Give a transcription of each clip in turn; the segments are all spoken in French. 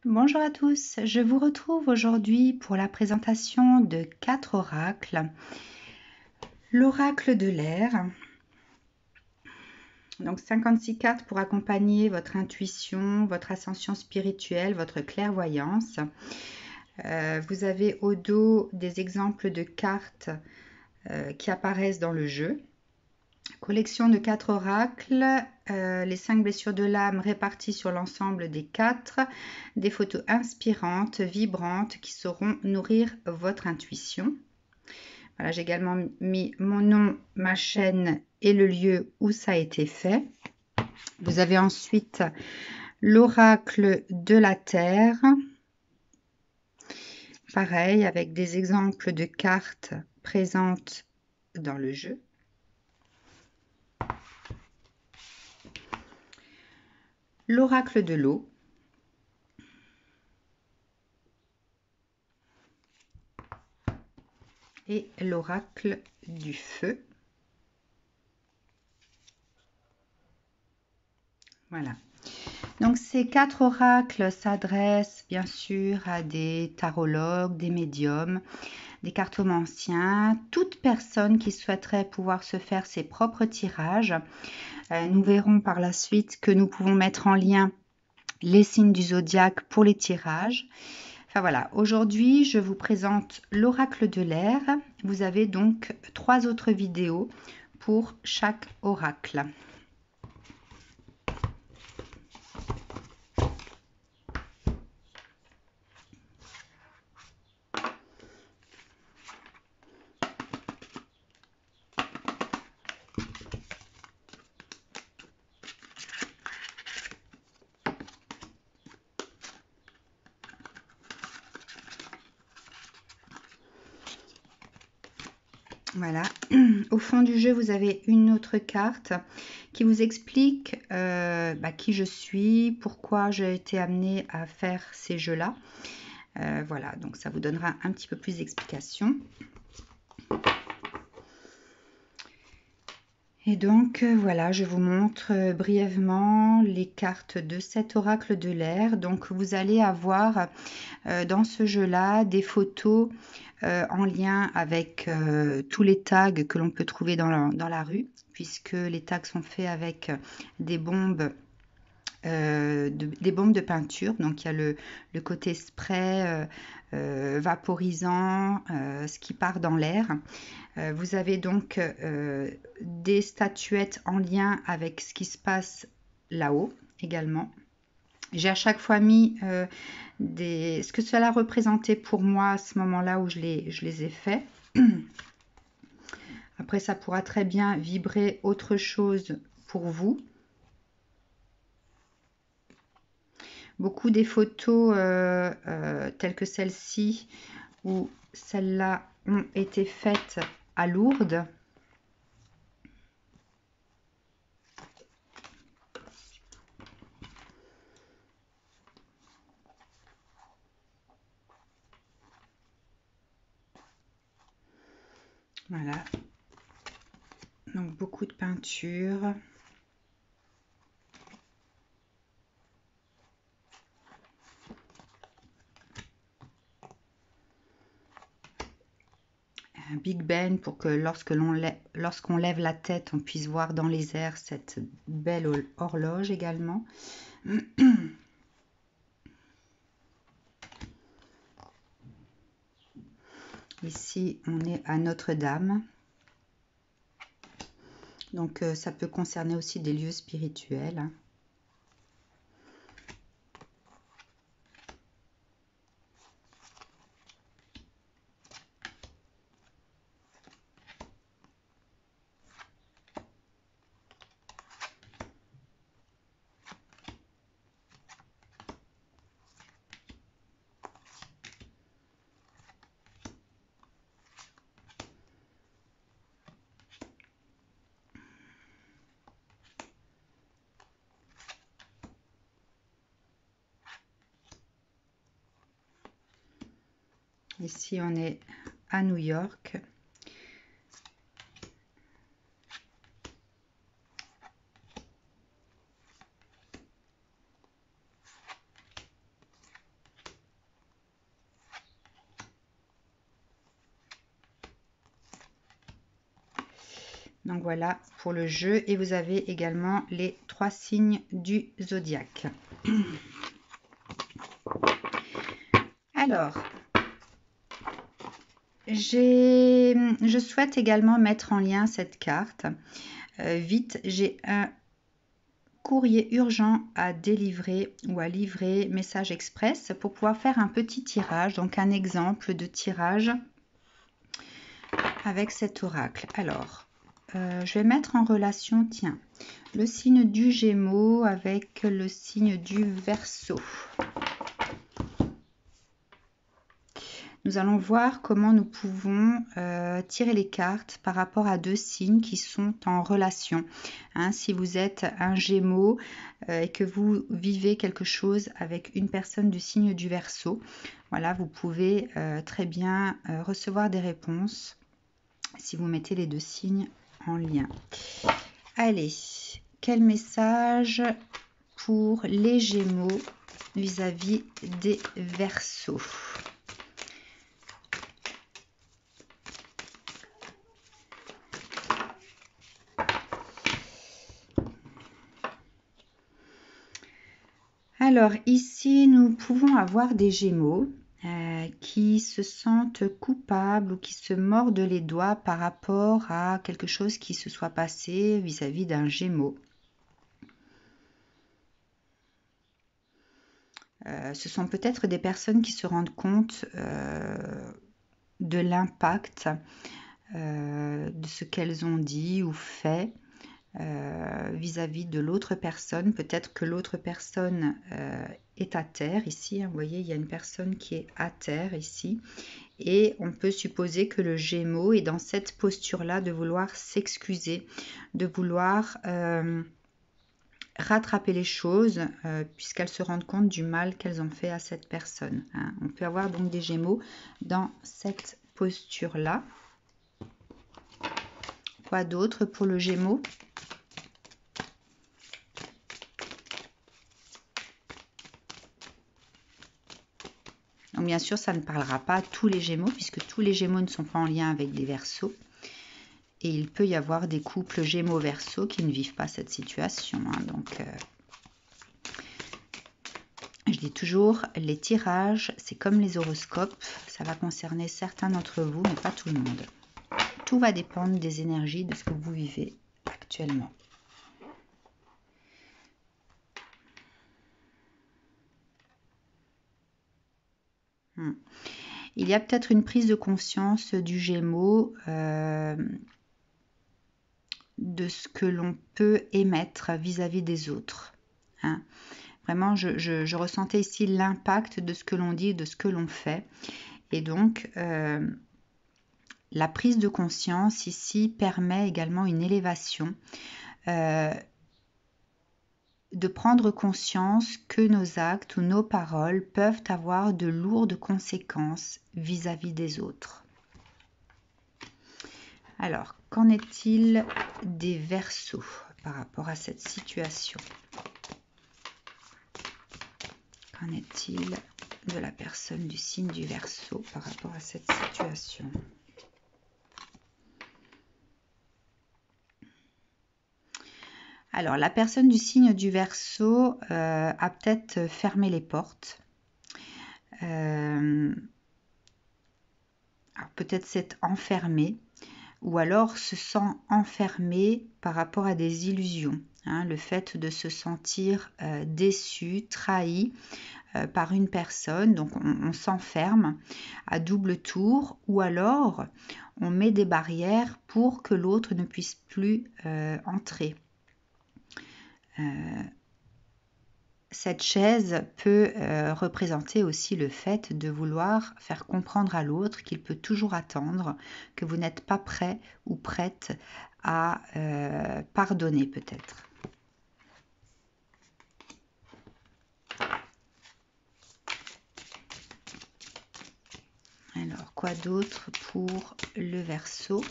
Bonjour à tous, je vous retrouve aujourd'hui pour la présentation de 4 oracles. L'oracle de l'air, donc 56 cartes pour accompagner votre intuition, votre ascension spirituelle, votre clairvoyance. Vous avez au dos des exemples de cartes qui apparaissent dans le jeu. Collection de 4 oracles, les 5 blessures de l'âme réparties sur l'ensemble des 4, des photos inspirantes, vibrantes qui sauront nourrir votre intuition. Voilà, j'ai également mis mon nom, ma chaîne et le lieu où ça a été fait. Vous avez ensuite l'oracle de la Terre. Pareil, avec des exemples de cartes présentes dans le jeu. L'oracle de l'eau. Et l'oracle du feu. Voilà. Donc ces 4 oracles s'adressent bien sûr à des tarologues, des médiums, des cartomanciens, toute personne qui souhaiterait pouvoir se faire ses propres tirages. Nous verrons par la suite que nous pouvons mettre en lien les signes du zodiaque pour les tirages. Enfin voilà, aujourd'hui je vous présente l'oracle de l'air. Vous avez donc 3 autres vidéos pour chaque oracle. Voilà, au fond du jeu, vous avez une autre carte qui vous explique qui je suis, pourquoi j'ai été amenée à faire ces jeux-là. Voilà, donc ça vous donnera un petit peu plus d'explications. Et donc voilà, je vous montre brièvement les cartes de cet oracle de l'air. Donc vous allez avoir dans ce jeu-là des photos en lien avec tous les tags que l'on peut trouver dans la rue, puisque les tags sont faits avec des bombes. Des bombes de peinture, donc il y a le côté spray vaporisant, ce qui part dans l'air. Vous avez donc des statuettes en lien avec ce qui se passe là-haut également. J'ai à chaque fois mis ce que cela représentait pour moi à ce moment-là où je les ai faits. Après, ça pourra très bien vibrer autre chose pour vous. Beaucoup des photos telles que celle-ci ou celle-là ont été faites à Lourdes. Voilà. Donc beaucoup de peinture. Un Big Ben pour que lorsqu'on lève la tête, on puisse voir dans les airs cette belle horloge également. Ici, on est à Notre-Dame. Donc, ça peut concerner aussi des lieux spirituels. Ici, on est à New York. Donc voilà pour le jeu. Et vous avez également les 3 signes du zodiaque. Alors, je souhaite également mettre en lien cette carte. Vite, j'ai un courrier urgent à délivrer ou à livrer, message express, pour pouvoir faire un petit tirage, donc un exemple de tirage avec cet oracle. Alors, je vais mettre en relation, tiens, le signe du Gémeaux avec le signe du Verseau. Nous allons voir comment nous pouvons tirer les cartes par rapport à 2 signes qui sont en relation. Hein, si vous êtes un Gémeaux et que vous vivez quelque chose avec une personne du signe du Verseau, voilà, vous pouvez très bien recevoir des réponses si vous mettez les 2 signes en lien. Allez, quel message pour les Gémeaux vis-à-vis des Verseaux? Alors ici, nous pouvons avoir des Gémeaux qui se sentent coupables ou qui se mordent les doigts par rapport à quelque chose qui se soit passé vis-à-vis d'un Gémeaux. Ce sont peut-être des personnes qui se rendent compte de l'impact de ce qu'elles ont dit ou fait vis-à-vis de l'autre personne. Peut-être que l'autre personne est à terre ici. Hein, vous voyez, il y a une personne qui est à terre ici. Et on peut supposer que le Gémeaux est dans cette posture-là de vouloir s'excuser, de vouloir rattraper les choses puisqu'elles se rendent compte du mal qu'elles ont fait à cette personne. Hein. On peut avoir donc des Gémeaux dans cette posture-là. Quoi d'autre pour le Gémeaux? Donc bien sûr, ça ne parlera pas à tous les Gémeaux, puisque tous les Gémeaux ne sont pas en lien avec des Verseaux. Et il peut y avoir des couples Gémeaux-Verseaux qui ne vivent pas cette situation. Hein. Donc, je dis toujours, les tirages, c'est comme les horoscopes. Ça va concerner certains d'entre vous, mais pas tout le monde. Tout va dépendre des énergies de ce que vous vivez actuellement. Il y a peut-être une prise de conscience du Gémeaux de ce que l'on peut émettre vis-à-vis des autres. Hein. Vraiment, je ressentais ici l'impact de ce que l'on dit, de ce que l'on fait. Et donc, la prise de conscience ici permet également une élévation, de prendre conscience que nos actes ou nos paroles peuvent avoir de lourdes conséquences vis-à-vis des autres. Alors, qu'en est-il des Verseaux par rapport à cette situation? Qu'en est-il de la personne du signe du Verseau par rapport à cette situation? Alors, la personne du signe du Verseau a peut-être fermé les portes. Alors, peut-être s'est enfermée ou alors se sent enfermé par rapport à des illusions. Hein, le fait de se sentir déçu, trahi par une personne, donc on s'enferme à double tour ou alors on met des barrières pour que l'autre ne puisse plus entrer. Cette chaise peut représenter aussi le fait de vouloir faire comprendre à l'autre qu'il peut toujours attendre, que vous n'êtes pas prêt ou prête à pardonner peut-être. Alors, quoi d'autre pour le Verseau ?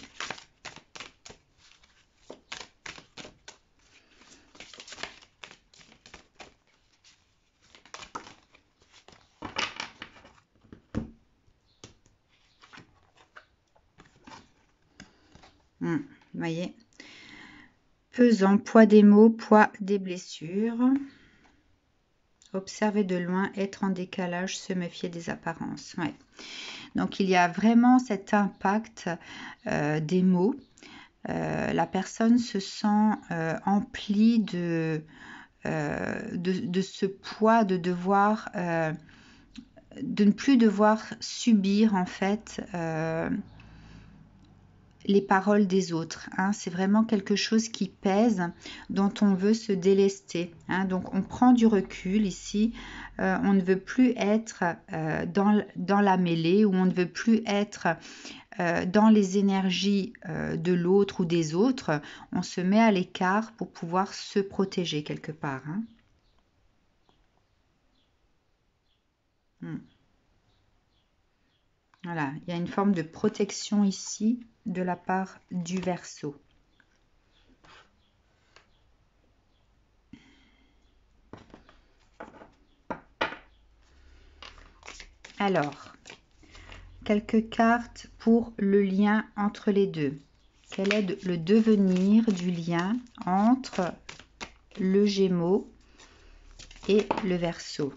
Vous voyez, Pesant, poids des mots, poids des blessures. Observer de loin, être en décalage, se méfier des apparences. Ouais. Donc il y a vraiment cet impact des mots. La personne se sent emplie de ce poids de devoir, de ne plus devoir subir en fait les paroles des autres. Hein. C'est vraiment quelque chose qui pèse, dont on veut se délester. Hein. Donc on prend du recul ici. On ne veut plus être dans la mêlée, ou on ne veut plus être dans les énergies de l'autre ou des autres. On se met à l'écart pour pouvoir se protéger quelque part. Hein. Voilà, il y a une forme de protection ici de la part du Verseau. Alors, quelques cartes pour le lien entre les deux. Quel est le devenir du lien entre le Gémeaux et le Verseau?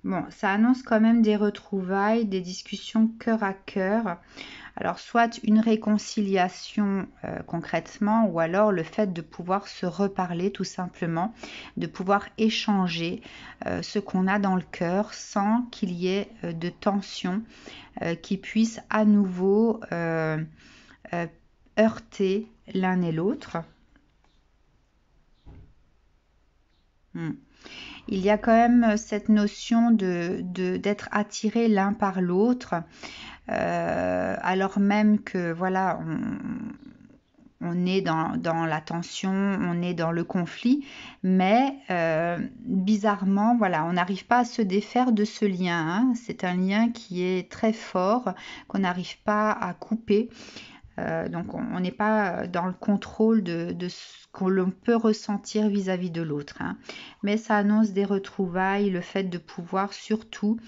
Bon, ça annonce quand même des retrouvailles, des discussions cœur à cœur. Alors, soit une réconciliation concrètement, ou alors le fait de pouvoir se reparler tout simplement, de pouvoir échanger ce qu'on a dans le cœur sans qu'il y ait de tension qui puisse à nouveau heurter l'un et l'autre. Il y a quand même cette notion d'être attiré l'un par l'autre, alors même que voilà, on est dans la tension, on est dans le conflit, mais bizarrement, voilà, on n'arrive pas à se défaire de ce lien. Hein. C'est un lien qui est très fort, qu'on n'arrive pas à couper. Donc on n'est pas dans le contrôle de ce que l'on peut ressentir vis-à-vis de l'autre. Hein. Mais ça annonce des retrouvailles, le fait de pouvoir surtout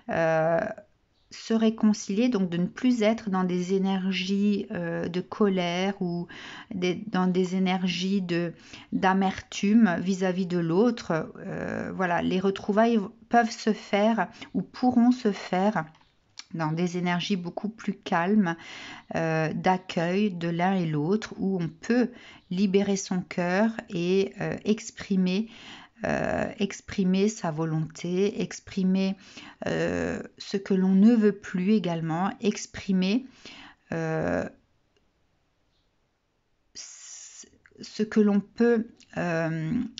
se réconcilier, donc de ne plus être dans des énergies de colère ou dans des énergies d'amertume vis-à-vis de l'autre. Voilà, les retrouvailles peuvent se faire ou pourront se faire dans des énergies beaucoup plus calmes, d'accueil de l'un et l'autre, où on peut libérer son cœur et exprimer sa volonté, exprimer ce que l'on ne veut plus également, exprimer ce que l'on peut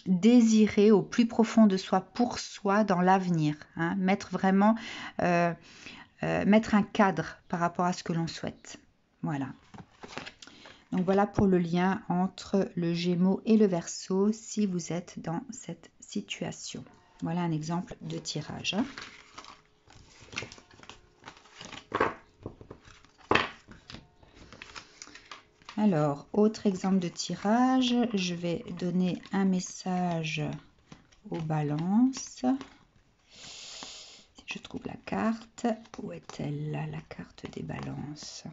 désirer au plus profond de soi pour soi dans l'avenir. Hein, mettre vraiment mettre un cadre par rapport à ce que l'on souhaite. Voilà. Donc voilà pour le lien entre le Gémeaux et le Verseau si vous êtes dans cette situation. Voilà un exemple de tirage. Alors, autre exemple de tirage, je vais donner un message aux balances. Je trouve la carte. Où est-elle là, la carte des balances?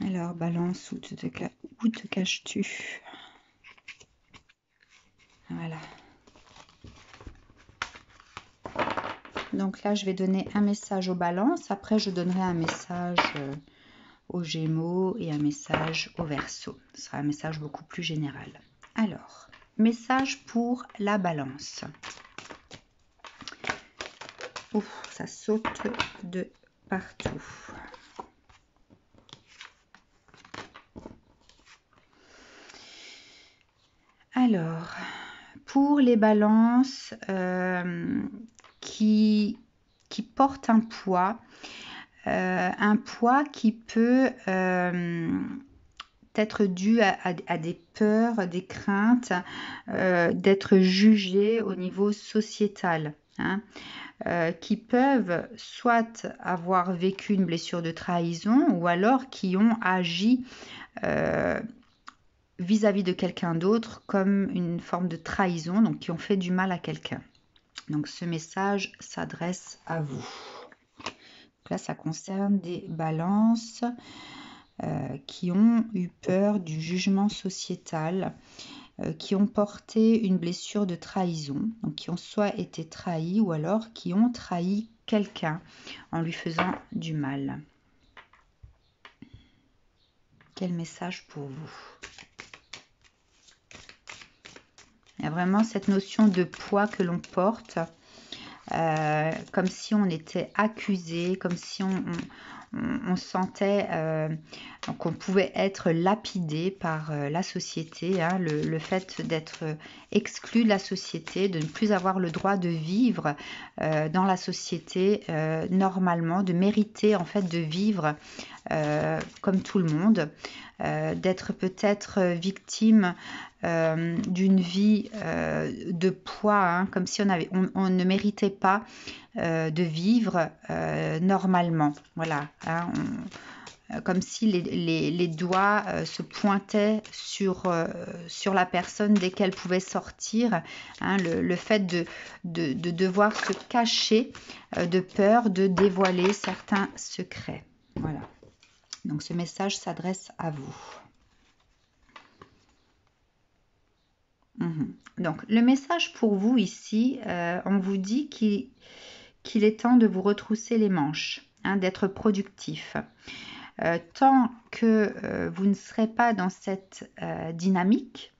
Alors, balance, où te caches-tu? Voilà. Donc là, je vais donner un message aux balances. Après, je donnerai un message aux Gémeaux et un message au Verseau. Ce sera un message beaucoup plus général. Alors, message pour la balance. Ouf, ça saute de partout. Alors, pour les balances qui portent un poids qui peut être dû à des peurs, des craintes, d'être jugé au niveau sociétal. Hein. qui peuvent soit avoir vécu une blessure de trahison ou alors qui ont agi vis-à-vis de quelqu'un d'autre comme une forme de trahison, donc qui ont fait du mal à quelqu'un. Donc ce message s'adresse à vous. Donc là, ça concerne des balances qui ont eu peur du jugement sociétal, qui ont porté une blessure de trahison, donc qui ont soit été trahis ou alors qui ont trahi quelqu'un en lui faisant du mal. Quel message pour vous? Il y a vraiment cette notion de poids que l'on porte, comme si on était accusé, comme si on sentait qu'on pouvait être lapidé par la société, hein, le fait d'être exclu de la société, de ne plus avoir le droit de vivre dans la société normalement, de mériter en fait de vivre comme tout le monde, d'être peut-être victime d'une vie de poids, hein, comme si on ne méritait pas de vivre normalement. Voilà, hein, comme si les doigts se pointaient sur la personne dès qu'elle pouvait sortir, hein, le fait de devoir se cacher de peur de dévoiler certains secrets. Voilà. Donc ce message s'adresse à vous. Donc le message pour vous ici, on vous dit qu'il est temps de vous retrousser les manches, hein, d'être productif. Tant que vous ne serez pas dans cette dynamique,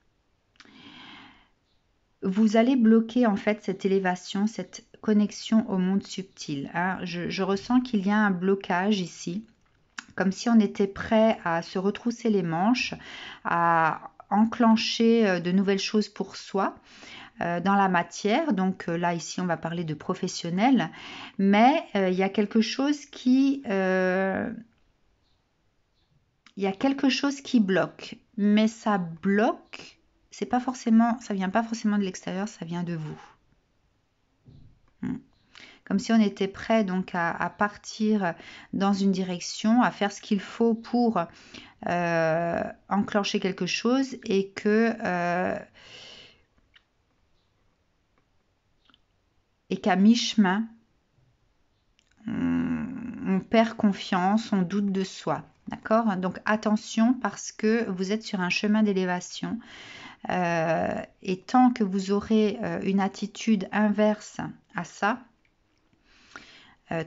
vous allez bloquer en fait cette élévation, cette connexion au monde subtil, hein. Je ressens qu'il y a un blocage ici, comme si on était prêt à se retrousser les manches, à enclencher de nouvelles choses pour soi dans la matière. Donc là, ici, on va parler de professionnel, mais il y a quelque chose qui... il y a quelque chose qui bloque, mais ça bloque, c'est pas forcément, ça vient pas forcément de l'extérieur, ça vient de vous. Comme si on était prêt donc à partir dans une direction, à faire ce qu'il faut pour enclencher quelque chose et qu'à mi-chemin, on perd confiance, on doute de soi. D'accord? Donc attention parce que vous êtes sur un chemin d'élévation. Et tant que vous aurez une attitude inverse à ça,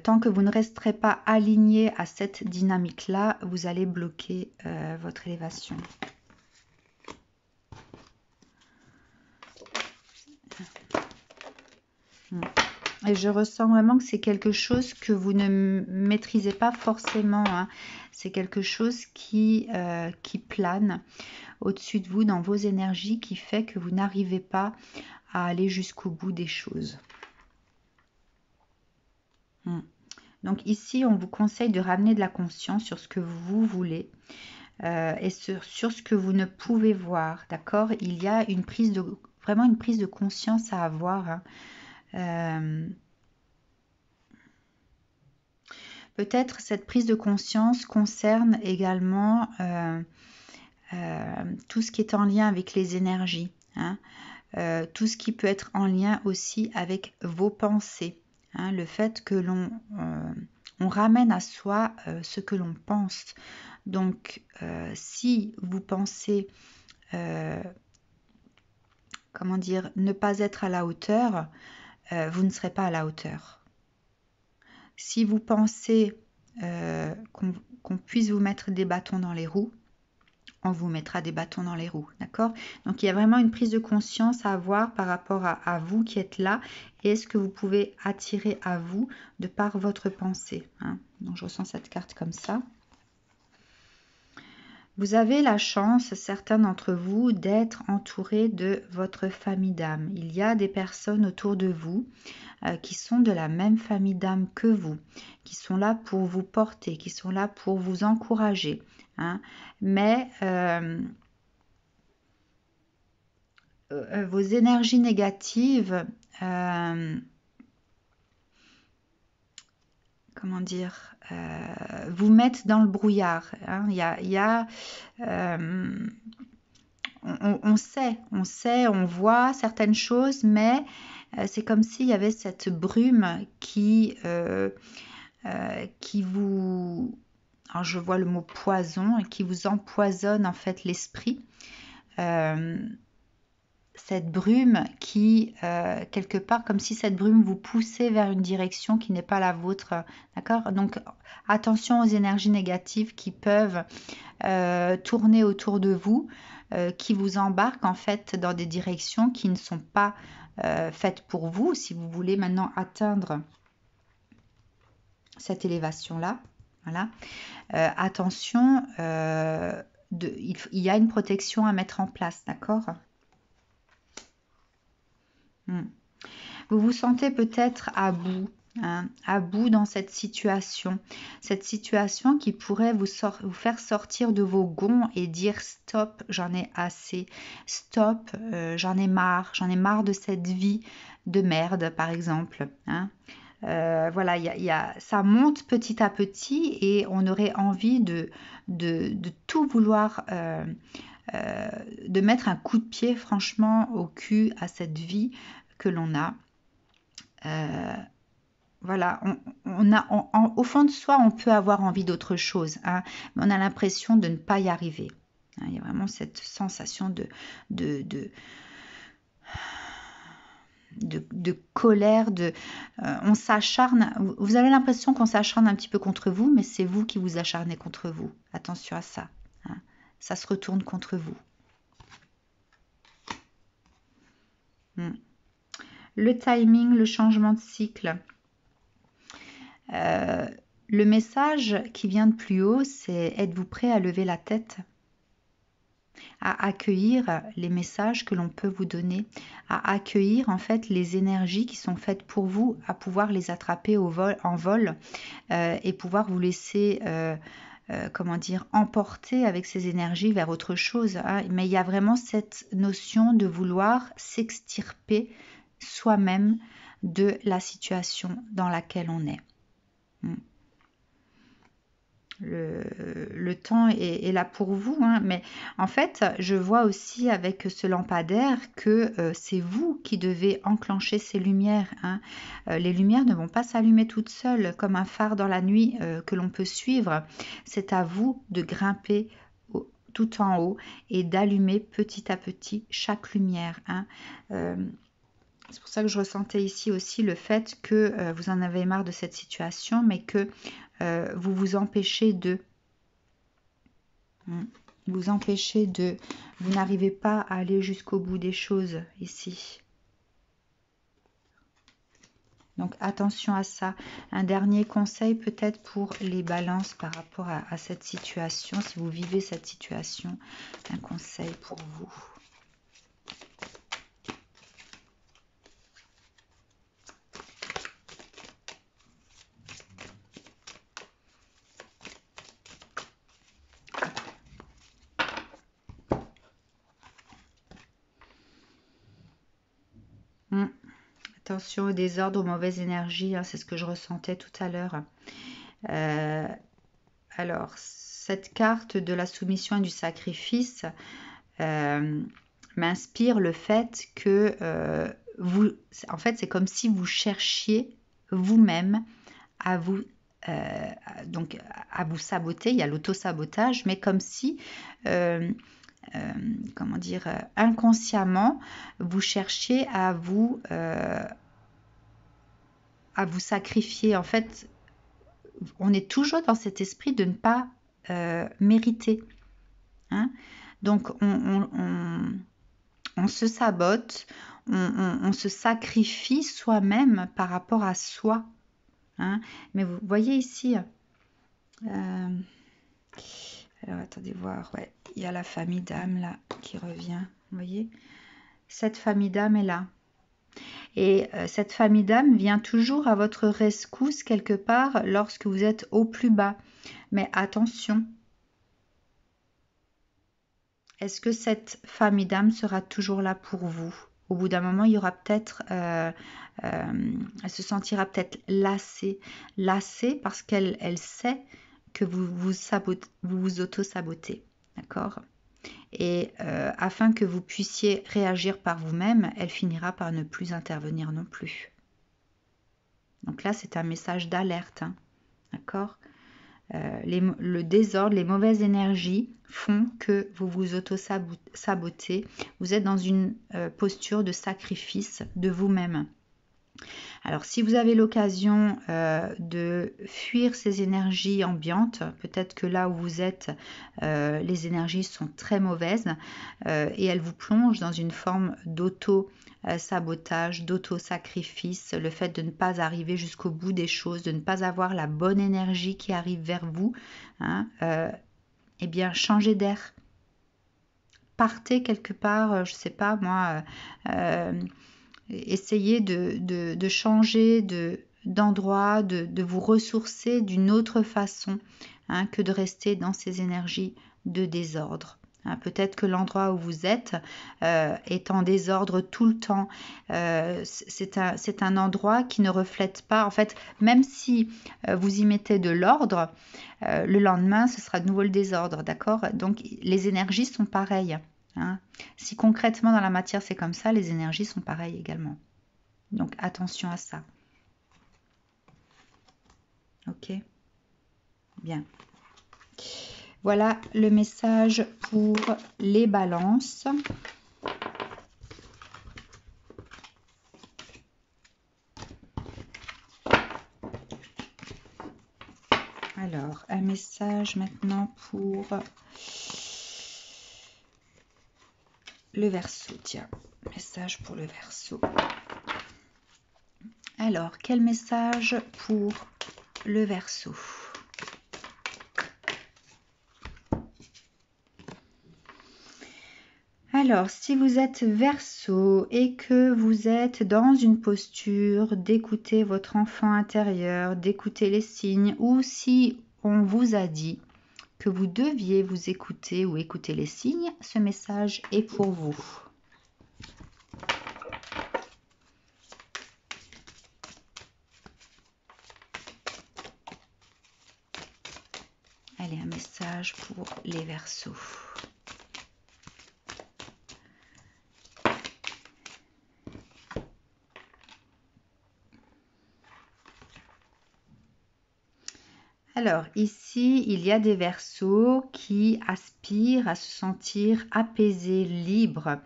tant que vous ne resterez pas aligné à cette dynamique-là, vous allez bloquer votre élévation. Et je ressens vraiment que c'est quelque chose que vous ne maîtrisez pas forcément, hein. C'est quelque chose qui plane au-dessus de vous dans vos énergies, qui fait que vous n'arrivez pas à aller jusqu'au bout des choses. Donc ici, on vous conseille de ramener de la conscience sur ce que vous voulez et sur ce que vous ne pouvez voir, d'accord? Il y a vraiment une prise de conscience à avoir, hein. Peut-être cette prise de conscience concerne également tout ce qui est en lien avec les énergies, hein, tout ce qui peut être en lien aussi avec vos pensées, hein, le fait que on ramène à soi ce que l'on pense. Donc, si vous pensez, comment dire, ne pas être à la hauteur, vous ne serez pas à la hauteur. Si vous pensez qu'on puisse vous mettre des bâtons dans les roues, on vous mettra des bâtons dans les roues, d'accord? Donc, il y a vraiment une prise de conscience à avoir par rapport à vous qui êtes là et ce que vous pouvez attirer à vous de par votre pensée, hein. Donc, je ressens cette carte comme ça. Vous avez la chance, certains d'entre vous, d'être entourés de votre famille d'âme. Il y a des personnes autour de vous qui sont de la même famille d'âme que vous, qui sont là pour vous porter, qui sont là pour vous encourager, hein. Mais vos énergies négatives comment dire, vous mettre dans le brouillard. Hein. On sait, on voit certaines choses, mais c'est comme s'il y avait cette brume qui vous... Alors je vois le mot poison, qui vous empoisonne en fait l'esprit. Cette brume qui, quelque part, comme si cette brume vous poussait vers une direction qui n'est pas la vôtre. D'accord? Donc attention aux énergies négatives qui peuvent tourner autour de vous, qui vous embarquent en fait dans des directions qui ne sont pas faites pour vous. Si vous voulez maintenant atteindre cette élévation-là, voilà. Attention, il y a une protection à mettre en place, d'accord? Vous vous sentez peut-être à bout, hein, à bout dans cette situation qui pourrait vous faire sortir de vos gonds et dire stop, j'en ai assez, stop, j'en ai marre de cette vie de merde par exemple. Hein. Voilà, ça monte petit à petit et on aurait envie de tout vouloir, de mettre un coup de pied franchement au cul à cette vie que l'on a. Voilà, au fond de soi, on peut avoir envie d'autre chose, hein, mais on a l'impression de ne pas y arriver. Hein, il y a vraiment cette sensation de colère, on s'acharne. Vous avez l'impression qu'on s'acharne un petit peu contre vous, mais c'est vous qui vous acharnez contre vous. Attention à ça. Hein, ça se retourne contre vous. Le timing, le changement de cycle. Le message qui vient de plus haut, c'est êtes-vous prêt à lever la tête, à accueillir les messages que l'on peut vous donner, à accueillir en fait les énergies qui sont faites pour vous, à pouvoir les attraper en vol et pouvoir vous laisser comment dire, emporter avec ces énergies vers autre chose. Hein. Mais il y a vraiment cette notion de vouloir s'extirper soi-même de la situation dans laquelle on est. Le temps est là pour vous, hein, mais en fait, je vois aussi avec ce lampadaire que c'est vous qui devez enclencher ces lumières. Hein. Les lumières ne vont pas s'allumer toutes seules comme un phare dans la nuit que l'on peut suivre. C'est à vous de grimper tout en haut et d'allumer petit à petit chaque lumière. Hein. C'est pour ça que je ressentais ici aussi le fait que vous en avez marre de cette situation, mais que vous vous empêchez de... Vous n'arrivez pas à aller jusqu'au bout des choses ici. Donc attention à ça. Un dernier conseil peut-être pour les balances par rapport à cette situation. Si vous vivez cette situation, un conseil pour vous. Attention au désordre, aux mauvaises énergies, hein, c'est ce que je ressentais tout à l'heure. Alors, cette carte de la soumission et du sacrifice m'inspire le fait que en fait, c'est comme si vous cherchiez vous-même à vous donc à vous saboter. Il y a l'auto-sabotage, mais comme si comment dire, inconsciemment, vous cherchiez à vous sacrifier. En fait, on est toujours dans cet esprit de ne pas mériter. Hein. Donc, on se sabote, on se sacrifie soi-même par rapport à soi. Hein. Mais vous voyez ici... alors, attendez voir, ouais, il y a la famille d'âme là qui revient, vous voyez. Cette famille d'âme est là. Et cette famille d'âme vient toujours à votre rescousse quelque part lorsque vous êtes au plus bas. Mais attention, est-ce que cette famille d'âme sera toujours là pour vous? Au bout d'un moment, il y aura peut-être, elle se sentira peut-être lassée parce qu'elle sait que vous vous auto-sabotez, d'accord? Et afin que vous puissiez réagir par vous-même, elle finira par ne plus intervenir non plus. Donc là, c'est un message d'alerte, hein, d'accord? Le désordre, les mauvaises énergies font que vous vous auto-sabotez. Vous êtes dans une posture de sacrifice de vous-même. Alors, si vous avez l'occasion de fuir ces énergies ambiantes, peut-être que là où vous êtes, les énergies sont très mauvaises et elles vous plongent dans une forme d'auto-sabotage, d'auto-sacrifice, le fait de ne pas arriver jusqu'au bout des choses, de ne pas avoir la bonne énergie qui arrive vers vous, hein, eh bien, changez d'air. Partez quelque part, je ne sais pas moi, essayez de changer d'endroit, de vous ressourcer d'une autre façon, hein, que de rester dans ces énergies de désordre. Hein, peut-être que l'endroit où vous êtes est en désordre tout le temps. C'est un endroit qui ne reflète pas, en fait, même si vous y mettez de l'ordre, le lendemain, ce sera de nouveau le désordre, d'accord? Donc, les énergies sont pareilles. Hein. Si concrètement dans la matière c'est comme ça, les énergies sont pareilles également. Donc attention à ça. Ok? Bien. Voilà le message pour les balances. Alors, un message maintenant pour le Verseau. Tiens, message pour le Verseau. Alors, quel message pour le Verseau? Alors, si vous êtes Verseau et que vous êtes dans une posture d'écouter votre enfant intérieur, d'écouter les signes, ou si on vous a dit que vous deviez vous écouter ou écouter les signes, ce message est pour vous. Allez, un message pour les Verseaux. Alors ici, il y a des Verseaux qui aspirent à se sentir apaisés, libres.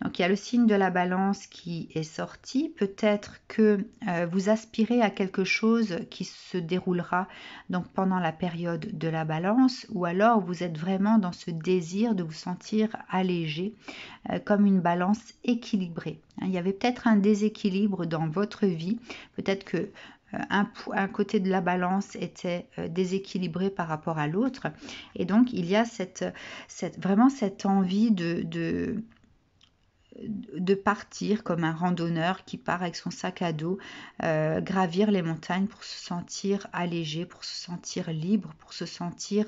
Donc il y a le signe de la balance qui est sorti. Peut-être que vous aspirez à quelque chose qui se déroulera donc pendant la période de la balance, ou alors vous êtes vraiment dans ce désir de vous sentir allégé, comme une balance équilibrée. Il y avait peut-être un déséquilibre dans votre vie. Peut-être que un côté de la balance était déséquilibré par rapport à l'autre, et donc il y a vraiment cette envie de partir comme un randonneur qui part avec son sac à dos, gravir les montagnes pour se sentir allégé, pour se sentir libre, pour se sentir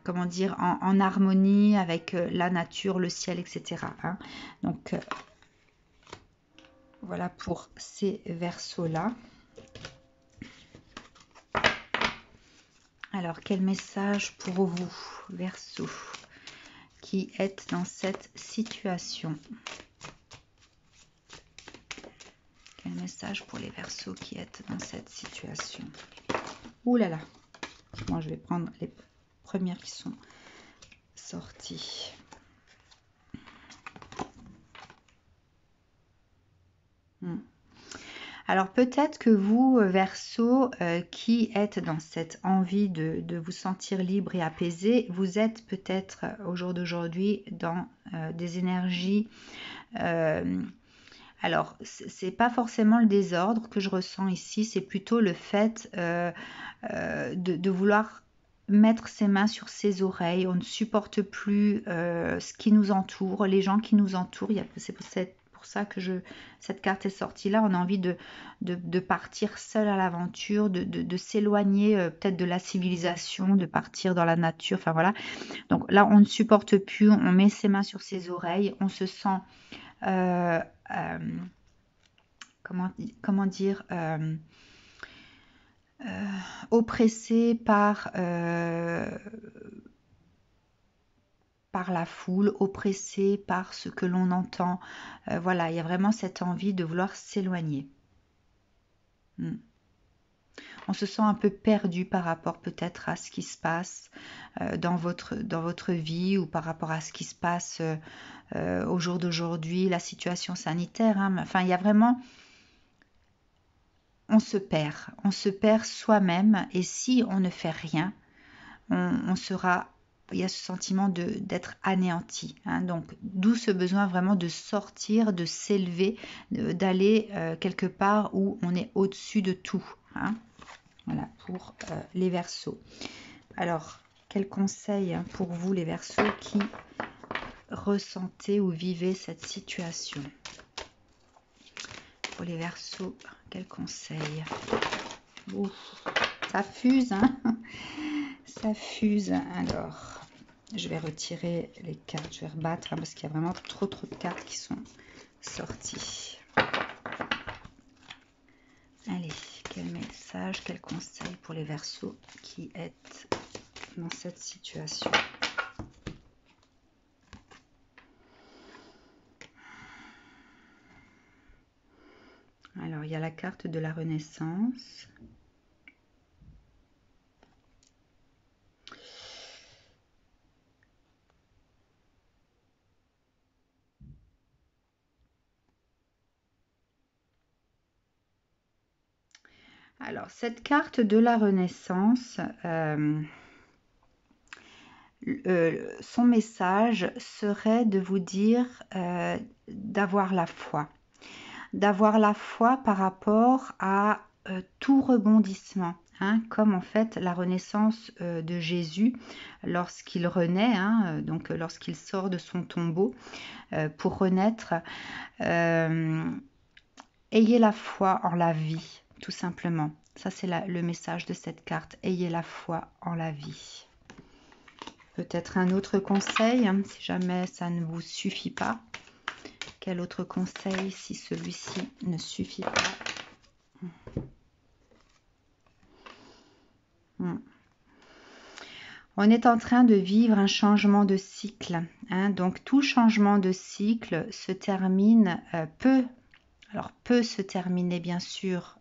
comment dire, en harmonie avec la nature, le ciel, etc. Hein. Donc voilà pour ces Verseaux-là. Alors, quel message pour vous, Verseau, qui êtes dans cette situation? Quel message pour les Verseaux qui êtes dans cette situation? Ouh là là, moi je vais prendre les premières qui sont sorties. Alors peut-être que vous, Verseau, qui êtes dans cette envie de vous sentir libre et apaisé, vous êtes peut-être au jour d'aujourd'hui dans des énergies. Alors, c'est pas forcément le désordre que je ressens ici, c'est plutôt le fait de vouloir mettre ses mains sur ses oreilles. On ne supporte plus ce qui nous entoure, les gens qui nous entourent. C'est pour pour ça que cette carte est sortie là. On a envie de partir seul à l'aventure, de s'éloigner peut-être de la civilisation, de partir dans la nature. Enfin voilà. Donc là, on ne supporte plus. On met ses mains sur ses oreilles. On se sent... comment dire oppressé par la foule, oppressé par ce que l'on entend. Voilà, il y a vraiment cette envie de vouloir s'éloigner. On se sent un peu perdu par rapport peut-être à ce qui se passe dans votre vie ou par rapport à ce qui se passe au jour d'aujourd'hui, la situation sanitaire. Hein. Enfin, il y a vraiment... on se perd soi-même et si on ne fait rien, on sera... il y a ce sentiment d'être anéanti. Hein. Donc, d'où ce besoin vraiment de sortir, de s'élever, d'aller quelque part où on est au-dessus de tout. Hein. Voilà, pour les Verseaux. Alors, quel conseil pour vous, les Verseaux, qui ressentez ou vivez cette situation? Pour les Verseaux, quel conseil? Ouf, ça fuse, hein. Ça fuse. Alors, je vais retirer les cartes, je vais rebattre hein, parce qu'il y a vraiment trop de cartes qui sont sorties. Allez, quel message, quel conseil pour les Verseaux qui êtes dans cette situation? Alors, il y a la carte de la Renaissance. Alors, cette carte de la Renaissance, son message serait de vous dire d'avoir la foi. D'avoir la foi par rapport à tout rebondissement. Hein, comme en fait la renaissance de Jésus lorsqu'il renaît, hein, donc lorsqu'il sort de son tombeau pour renaître. Ayez la foi en la vie, tout simplement. Ça, c'est le message de cette carte. Ayez la foi en la vie. Peut-être un autre conseil, hein, si jamais ça ne vous suffit pas. Quel autre conseil si celui-ci ne suffit pas? On est en train de vivre un changement de cycle. Hein, donc, tout changement de cycle se termine, peut se terminer bien sûr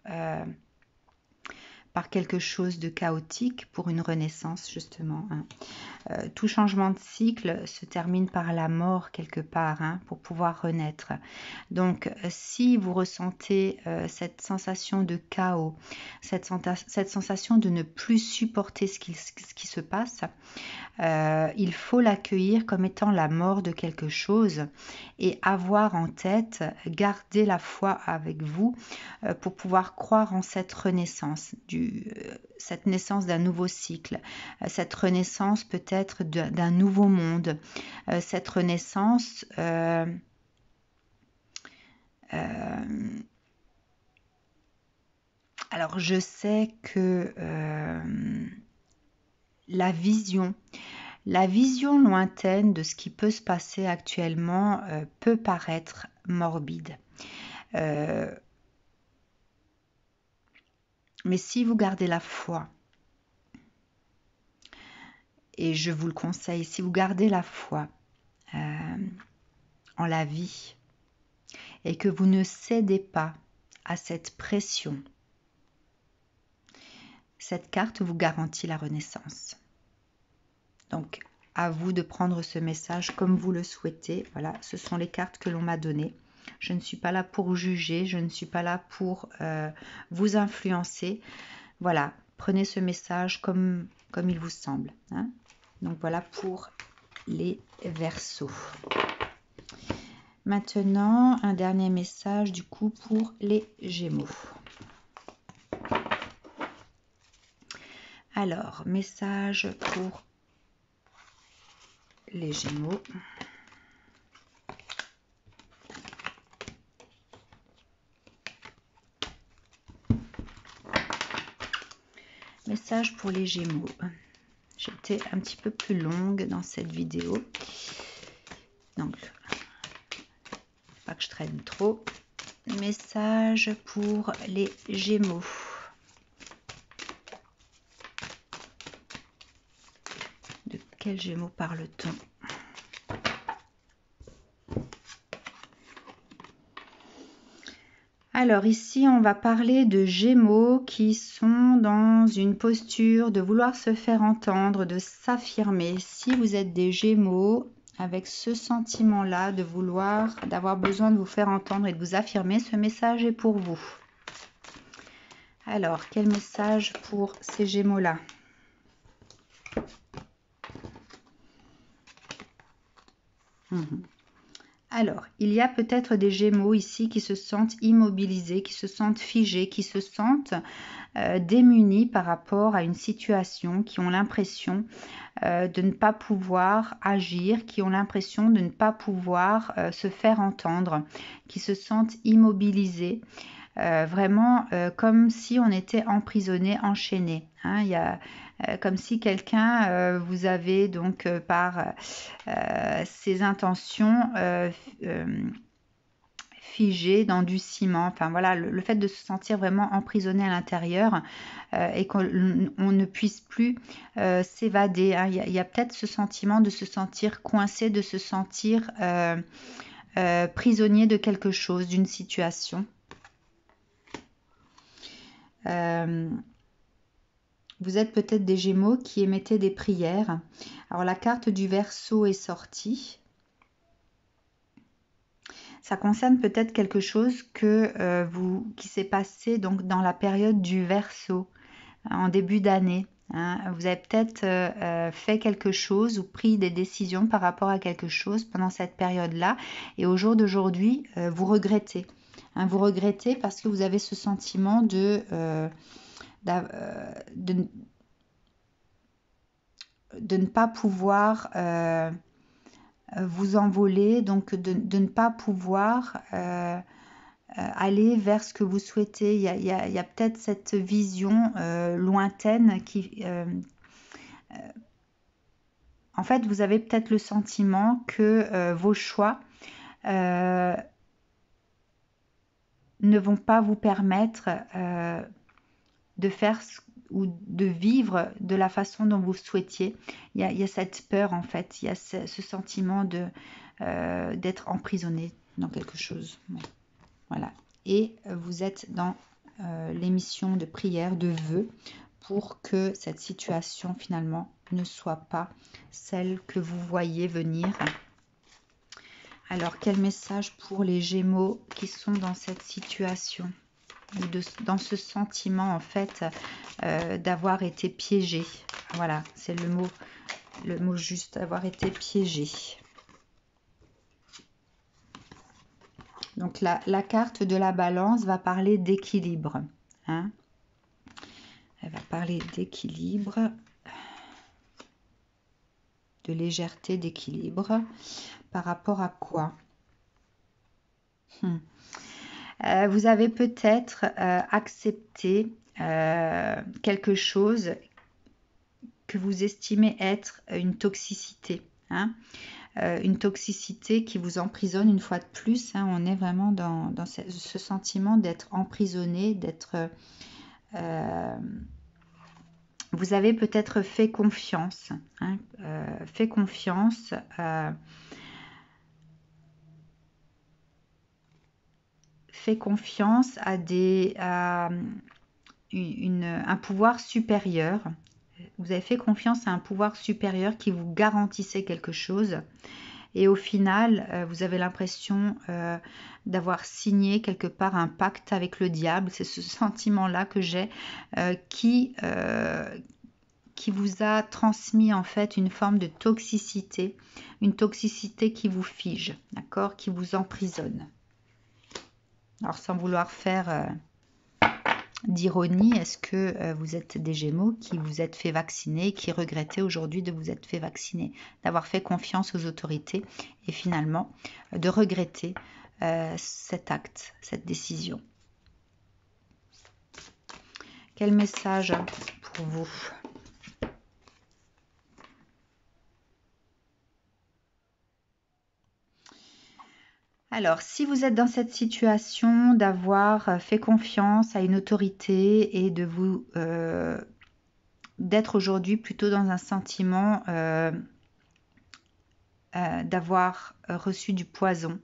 par quelque chose de chaotique pour une renaissance justement. Hein. Tout changement de cycle se termine par la mort quelque part hein, pour pouvoir renaître. Donc si vous ressentez cette sensation de chaos, cette sensation de ne plus supporter ce qui se passe, il faut l'accueillir comme étant la mort de quelque chose et avoir en tête, garder la foi avec vous pour pouvoir croire en cette renaissance, cette naissance d'un nouveau cycle, cette renaissance peut-être d'un nouveau monde, cette renaissance alors je sais que la vision lointaine de ce qui peut se passer actuellement peut paraître morbide. Mais si vous gardez la foi, et je vous le conseille, si vous gardez la foi en la vie et que vous ne cédez pas à cette pression, cette carte vous garantit la renaissance. Donc, à vous de prendre ce message comme vous le souhaitez. Voilà, ce sont les cartes que l'on m'a données. Je ne suis pas là pour juger, je ne suis pas là pour vous influencer. Voilà, prenez ce message comme il vous semble. Hein. Donc voilà pour les Verseaux. Maintenant, un dernier message du coup pour les Gémeaux. Alors, message pour les Gémeaux. Message pour les Gémeaux. J'étais un petit peu plus longue dans cette vidéo. Donc, pas que je traîne trop. Message pour les Gémeaux. De quel Gémeaux parle-t-on? Alors ici, on va parler de Gémeaux qui sont dans une posture de vouloir se faire entendre, de s'affirmer. Si vous êtes des Gémeaux avec ce sentiment-là de vouloir, d'avoir besoin de vous faire entendre et de vous affirmer, ce message est pour vous. Alors, quel message pour ces Gémeaux-là? Alors, il y a peut-être des Gémeaux ici qui se sentent immobilisés, qui se sentent figés, qui se sentent démunis par rapport à une situation, qui ont l'impression de ne pas pouvoir agir, qui ont l'impression de ne pas pouvoir se faire entendre, qui se sentent immobilisés. Vraiment comme si on était emprisonné, enchaîné. Hein. Il y a comme si quelqu'un vous avait donc par ses intentions figé dans du ciment. Enfin voilà, le fait de se sentir vraiment emprisonné à l'intérieur et qu'on ne puisse plus s'évader. Hein. Il y a peut-être ce sentiment de se sentir coincé, de se sentir prisonnier de quelque chose, d'une situation. Vous êtes peut-être des Gémeaux qui émettaient des prières. Alors la carte du Verseau est sortie. Ça concerne peut-être quelque chose qui s'est passé donc dans la période du Verseau, en début d'année. Hein. Vous avez peut-être fait quelque chose ou pris des décisions par rapport à quelque chose pendant cette période-là. Et au jour d'aujourd'hui, vous regrettez. Hein, vous regrettez parce que vous avez ce sentiment de ne pas pouvoir vous envoler, donc de ne pas pouvoir aller vers ce que vous souhaitez. Il y a peut-être cette vision lointaine qui... en fait, vous avez peut-être le sentiment que vos choix ne vont pas vous permettre de faire ou de vivre de la façon dont vous souhaitiez. Il y a cette peur en fait, il y a ce sentiment d'être emprisonné dans quelque chose. Voilà. Et vous êtes dans l'émission de prière, de vœux, pour que cette situation finalement ne soit pas celle que vous voyez venir. Alors, quel message pour les Gémeaux qui sont dans cette situation, dans ce sentiment en fait d'avoir été piégé? Voilà, c'est le mot juste, avoir été piégé. Donc la carte de la balance va parler d'équilibre. Hein. Elle va parler d'équilibre, de légèreté, d'équilibre. Par rapport à quoi? Vous avez peut-être accepté quelque chose que vous estimez être une toxicité. Hein. Une toxicité qui vous emprisonne une fois de plus. Hein. On est vraiment dans ce sentiment d'être emprisonné, d'être... vous avez peut-être fait confiance. Hein, fait confiance fait confiance à un pouvoir supérieur. Vous avez fait confiance à un pouvoir supérieur qui vous garantissait quelque chose. Et au final, vous avez l'impression d'avoir signé quelque part un pacte avec le diable. C'est ce sentiment-là que j'ai qui vous a transmis en fait une forme de toxicité. Une toxicité qui vous fige, d'accord, qui vous emprisonne. Alors, sans vouloir faire d'ironie, est-ce que vous êtes des Gémeaux qui vous êtes fait vacciner, qui regrettez aujourd'hui de vous être fait vacciner, d'avoir fait confiance aux autorités et finalement de regretter cet acte, cette décision? Quel message pour vous. Alors, si vous êtes dans cette situation d'avoir fait confiance à une autorité et de vous d'être aujourd'hui plutôt dans un sentiment d'avoir reçu du poison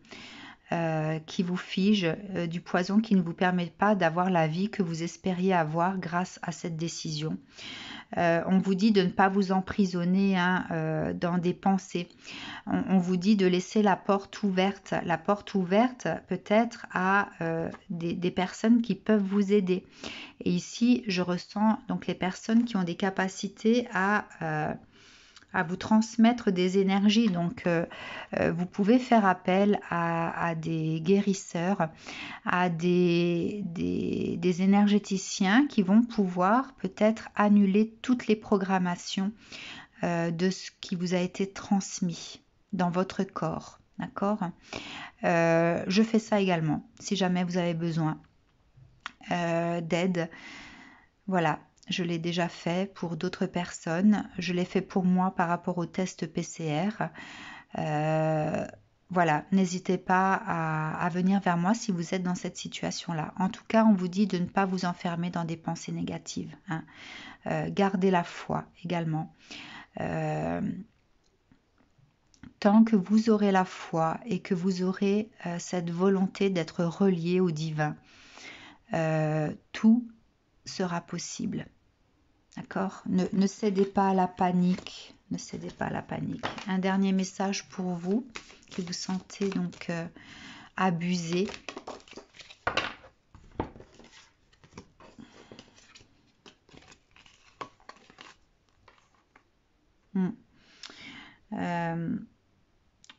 qui vous fige, du poison qui ne vous permet pas d'avoir la vie que vous espériez avoir grâce à cette décision. On vous dit de ne pas vous emprisonner dans des pensées. On vous dit de laisser la porte ouverte peut-être à des personnes qui peuvent vous aider. Et ici, je ressens donc les personnes qui ont des capacités à vous transmettre des énergies. Donc, vous pouvez faire appel à des guérisseurs, à des énergéticiens qui vont pouvoir peut-être annuler toutes les programmations de ce qui vous a été transmis dans votre corps. D'accord ? Je fais ça également, si jamais vous avez besoin d'aide. Voilà. Je l'ai déjà fait pour d'autres personnes. Je l'ai fait pour moi par rapport au test PCR. Voilà, n'hésitez pas à venir vers moi si vous êtes dans cette situation-là. En tout cas, on vous dit de ne pas vous enfermer dans des pensées négatives. Gardez la foi également. Tant que vous aurez la foi et que vous aurez cette volonté d'être relié au divin, tout sera possible. D'accord ? Ne cédez pas à la panique. Ne cédez pas à la panique. Un dernier message pour vous qui vous sentez donc abusé.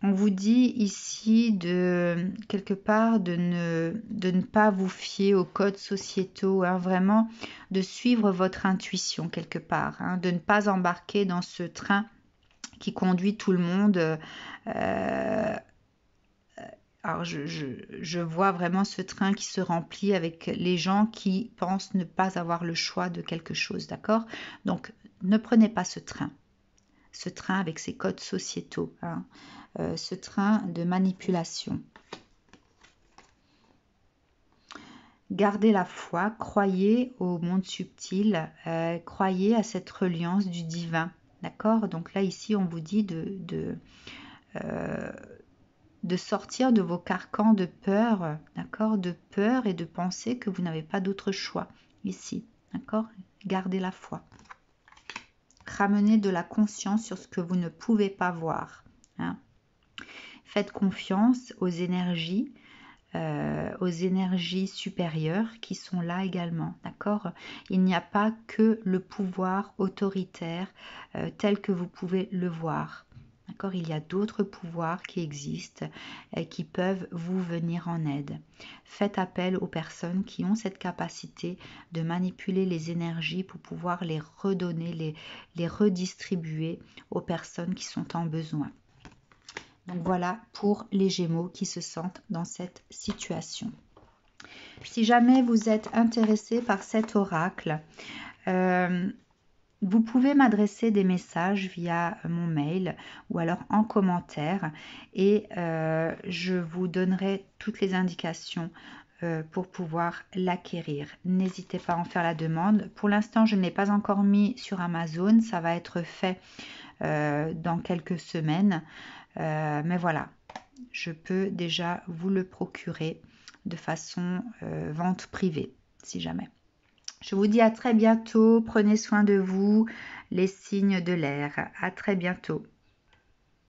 On vous dit ici de quelque part de ne pas vous fier aux codes sociétaux, vraiment de suivre votre intuition quelque part, de ne pas embarquer dans ce train qui conduit tout le monde. Alors je vois vraiment ce train qui se remplit avec les gens qui pensent ne pas avoir le choix de quelque chose, d'accord ? Donc ne prenez pas ce train avec ses codes sociétaux, ce train de manipulation. Gardez la foi, croyez au monde subtil, croyez à cette reliance du divin, d'accord ? Donc là, ici, on vous dit de sortir de vos carcans de peur, d'accord ? De peur et de penser que vous n'avez pas d'autre choix, ici, d'accord ? Gardez la foi. Ramenez de la conscience sur ce que vous ne pouvez pas voir, Faites confiance aux énergies supérieures qui sont là également, d'accord ? Il n'y a pas que le pouvoir autoritaire tel que vous pouvez le voir, d'accord ? Il y a d'autres pouvoirs qui existent et qui peuvent vous venir en aide. Faites appel aux personnes qui ont cette capacité de manipuler les énergies pour pouvoir les redonner, les redistribuer aux personnes qui sont en besoin. Donc voilà pour les Gémeaux qui se sentent dans cette situation. Si jamais vous êtes intéressé par cet oracle, vous pouvez m'adresser des messages via mon mail ou alors en commentaire et je vous donnerai toutes les indications pour pouvoir l'acquérir. N'hésitez pas à en faire la demande. Pour l'instant, je ne l'ai pas encore mis sur Amazon. Ça va être fait dans quelques semaines. Mais voilà, je peux déjà vous le procurer de façon vente privée, si jamais. Je vous dis à très bientôt. Prenez soin de vous, les signes de l'air. À très bientôt.